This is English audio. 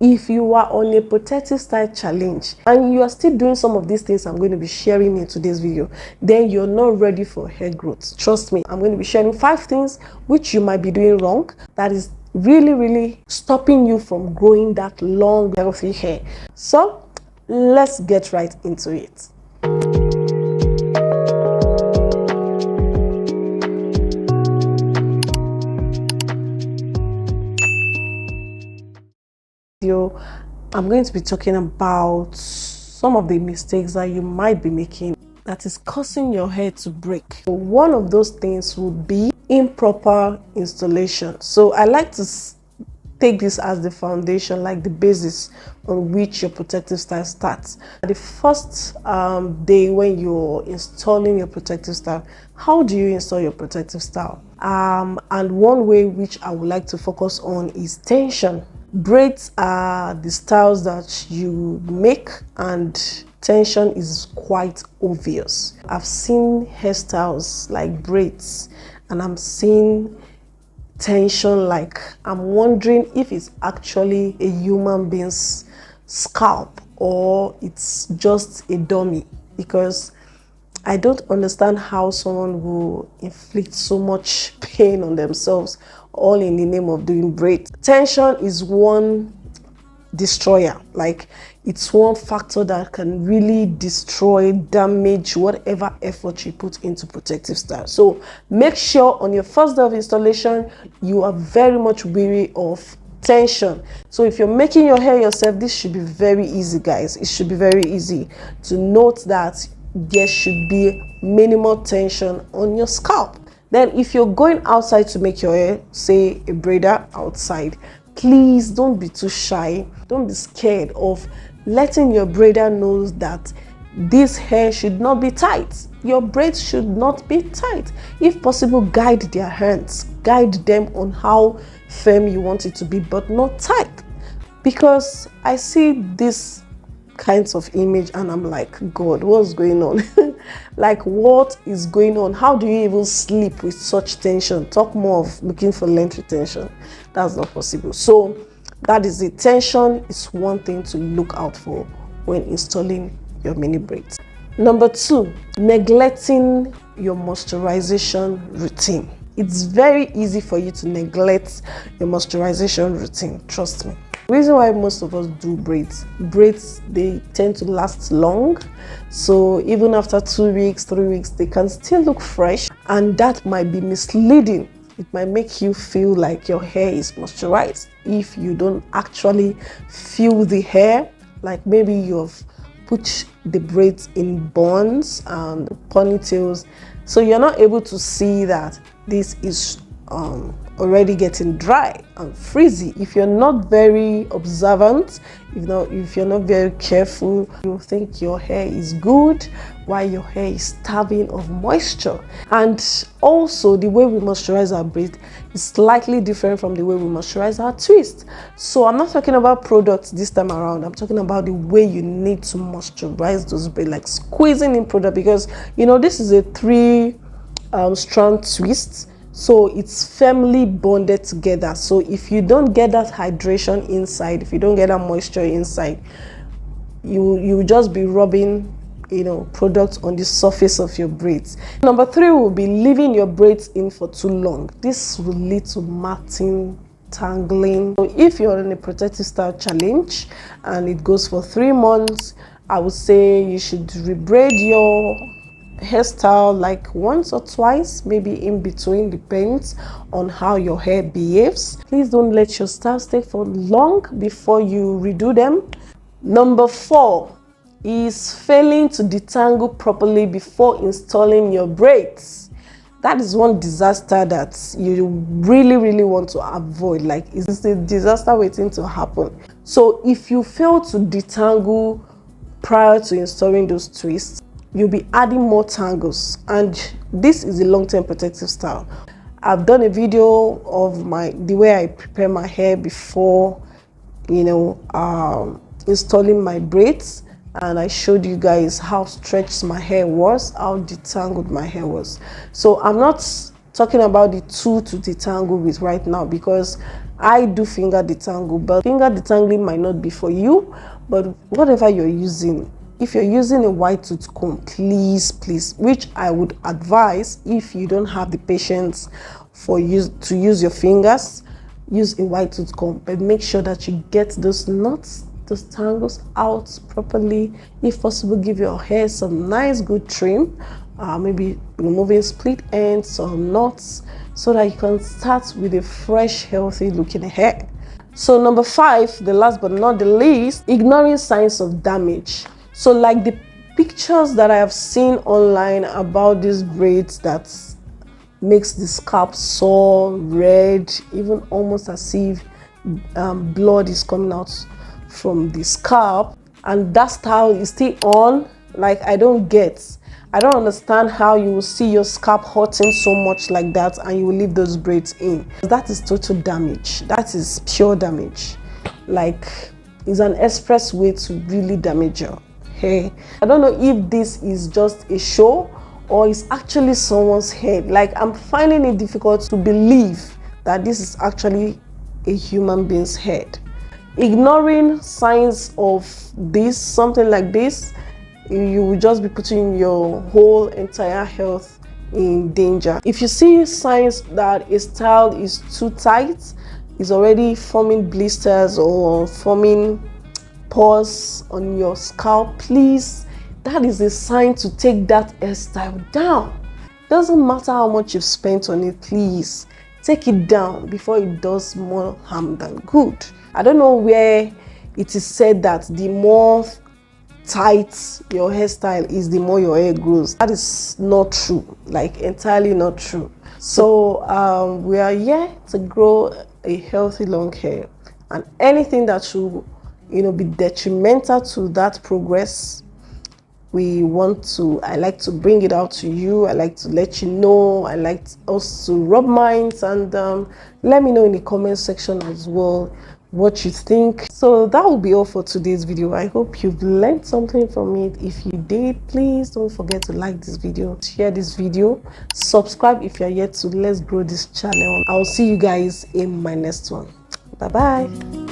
if you are on a protective style challenge and you are still doing some of these things I'm going to be sharing in today's video, then you're not ready for hair growth. Trust me, I'm going to be sharing 5 things which you might be doing wrong that is really stopping you from growing that long healthy hair. So let's get right into it. I'm going to be talking about some of the mistakes that you might be making that is causing your hair to break. One of those things would be improper installation. So I like to take this as the foundation, like the basis on which your protective style starts. The first day when you're installing your protective style, how do you install your protective style? And one way which I would like to focus on is tension. Braids are the styles that you make and tension is quite obvious. I've seen hairstyles like braids and I'm seeing tension like I'm wondering if it's actually a human being's scalp or it's just a dummy, because I don't understand how someone will inflict so much pain on themselves all in the name of doing braids. Tension is one destroyer, like it's one factor that can really destroy, damage whatever effort you put into protective style. So make sure on your first day of installation you are very much wary of tension. So if you're making your hair yourself, this should be very easy, guys. It should be very easy to note that there should be minimal tension on your scalp. Then if you're going outside to make your hair, say a braider outside, please don't be too shy. Don't be scared of letting your braider know that this hair should not be tight. Your braids should not be tight. If possible, guide their hands. Guide them on how firm you want it to be, but not tight. Because I see this kinds of image and I'm like, God, what's going on? Like, what is going on? How do you even sleep with such tension? Talk more of looking for length retention. That's not possible. So that is it. Tension is one thing to look out for when installing your mini braids. Number 2, neglecting your moisturization routine. It's very easy for you to neglect your moisturization routine, trust me. The reason why most of us do braids, they tend to last long, so even after 2 weeks, 3 weeks, they can still look fresh, and that might be misleading. It might make you feel like your hair is moisturized if you don't actually feel the hair. Like maybe you've put the braids in buns and ponytails, so you're not able to see that this is already getting dry and frizzy. If you're not very observant, if you're not very careful, you'll think your hair is good while your hair is starving of moisture. And also the way we moisturize our braids is slightly different from the way we moisturize our twist. So I'm not talking about products this time around. I'm talking about the way you need to moisturize those braids, like squeezing in product, because this is a 3 strand twist. So it's firmly bonded together. So if you don't get that hydration inside, if you don't get that moisture inside, you just be rubbing product on the surface of your braids. Number 3 will be leaving your braids in for too long. This will lead to matting, tangling. So if you're on a protective style challenge and it goes for 3 months, I would say you should rebraid your hairstyle like once or twice, maybe in between, depends on how your hair behaves. Please don't let your styles stay for long before you redo them. Number 4 is failing to detangle properly before installing your braids. That is one disaster that you really want to avoid. Like, it's a disaster waiting to happen. So if you fail to detangle prior to installing those twists, you'll be adding more tangles, and this is a long-term protective style. I've done a video of the way I prepare my hair before installing my braids, and I showed you guys how stretched my hair was, how detangled my hair was. So I'm not talking about the tool to detangle with right now, because I do finger detangle, but finger detangling might not be for you. But whatever you're using, if you're using a wide tooth comb, please, which I would advise if you don't have the patience for you to use your fingers, use a wide tooth comb, but make sure that you get those knots, those tangles out properly. If possible, give your hair some nice good trim, maybe removing split ends, some knots, so that you can start with a fresh, healthy looking hair. So number 5, the last but not the least, ignoring signs of damage. So like the pictures that I have seen online about these braids that makes the scalp sore, red, even almost as if blood is coming out from the scalp, and that style is still on. Like, I don't understand how you will see your scalp hurting so much like that and you will leave those braids in. That is total damage. That is pure damage. Like, it's an express way to really damage your hair. I don't know if this is just a show or it's actually someone's head. Like, I'm finding it difficult to believe that this is actually a human being's head. Ignoring signs of this, something like this, you will just be putting your whole entire health in danger. If you see signs that a style is too tight, is already forming blisters or forming pores on your scalp, please, that is a sign to take that hairstyle down. Doesn't matter how much you've spent on it, please take it down before it does more harm than good. I don't know where it is said that the more tight your hairstyle is, the more your hair grows. That is not true, like entirely not true. So we are here to grow a healthy long hair, and anything that should be detrimental to that progress, I like to bring it out to you. I like to let you know. I like us to rub minds, and let me know in the comment section as well what you think. So that will be all for today's video. I hope you've learned something from it. If you did, please don't forget to like this video, share this video, subscribe if you're yet to. Let's grow this channel. I'll see you guys in my next one. Bye bye.